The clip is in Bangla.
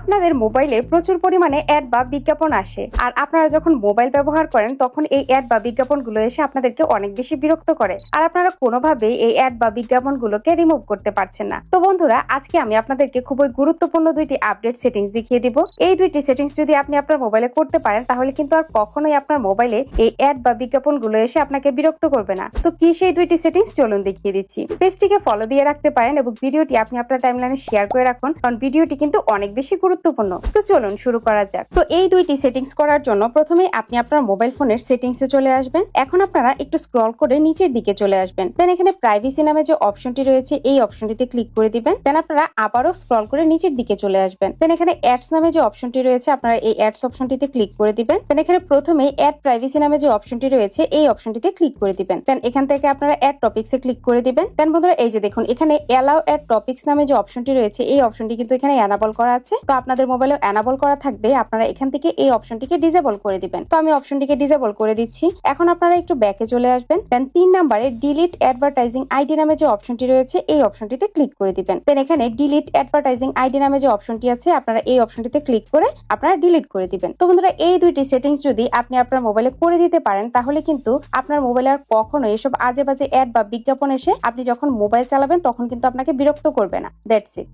আপনাদের মোবাইলে প্রচুর পরিমাণে অ্যাড বা বিজ্ঞাপন আসে, আর আপনারা যখন মোবাইল ব্যবহার করেন তখন এই অ্যাড বা বিজ্ঞাপনগুলো এসে আপনাদেরকে অনেক বেশি বিরক্ত করে, আর আপনারা কোনোভাবেই এই অ্যাড বা বিজ্ঞাপনগুলোকে রিমুভ করতে পারছেন না। তো বন্ধুরা, আজকে আমি আপনাদেরকে খুবই গুরুত্বপূর্ণ দুইটি আপডেট সেটিংস দেখিয়ে দিব। এই দুইটি সেটিংস যদি আপনি আপনার মোবাইলে করতে পারেন তাহলে কিন্তু আর কখনোই আপনার মোবাইলে এই অ্যাড বা বিজ্ঞাপনগুলো এসে আপনাকে বিরক্ত করবে না। তো কি সেই দুইটি সেটিংস, চলুন দেখিয়ে দিচ্ছি। পেজটিকে ফলো দিয়ে রাখতে পারেন এবং ভিডিওটি আপনি আপনার টাইমলাইনে শেয়ার করে রাখুন, কারণ ভিডিওটি কিন্তু অনেক বেশি গুরুত্বপূর্ণ। তো চলুন শুরু করা যাক। তো এই দুইটি সেটিংস করার জন্য প্রথমেই আপনি আপনার মোবাইল ফোনের সেটিংসে চলে আসবেন। এখন আপনারা একটু স্ক্রল করে নিচের দিকে চলে আসবেন। দেন এখানে প্রাইভেসি নামে যে অপশনটি রয়েছে এই অপশনটিতে ক্লিক করে দিবেন। দেন আপনারা আবারও স্ক্রল করে নিচের দিকে চলে আসবেন। দেন এখানে অ্যাডস নামে যে অপশনটি রয়েছে আপনারা এই অ্যাডস অপশনটিতে ক্লিক করে দিবেন। দেন এখানে প্রথমেই অ্যাড প্রাইভেসি নামে যে অপশনটি রয়েছে এই অপশনটিতে ক্লিক করে দিবেন। দেন এখান থেকে আপনারা অ্যাড টপিকসে ক্লিক করে দিবেন। দেন বন্ধুরা, এই যে দেখুন এখানে অ্যালাউ অ্যাড টপিকস নামে যে অপশনটি রয়েছে এই অপশনটি কিন্তু এখানে এনাবল করা আছে। তো আপনাদের মোবাইলে এনাবল করা থাকবে, আপনারা এখান থেকে এই অপশনটিকে ডিসেবল করে দিবেন। তো আমি অপশনটিকে ডিসেবল করে দিচ্ছি। এখন আপনারা একটু ব্যাকে চলে আসবেন। দেন 3 নম্বরে ডিলিট অ্যাডভার্টাইজিং আইডি নামে যে অপশনটি রয়েছে এই অপশনটিতে ক্লিক করে দিবেন। দেন এখানে ডিলিট অ্যাডভার্টাইজিং আইডি নামে যে অপশনটি আছে আপনারা এই অপশনটিতে ক্লিক করে আপনারা ডিলিট করে দিবেন। তো বন্ধুরা, এই দুইটি সেটিংস যদি আপনি আপনার মোবাইলে করে দিতে পারেন তাহলে কিন্তু আপনার মোবাইলে আর কখনো এসব আজে বাজে অ্যাড বা বিজ্ঞাপন এসে আপনি যখন মোবাইল চালাবেন তখন কিন্তু আপনাকে বিরক্ত করবে না। That's it.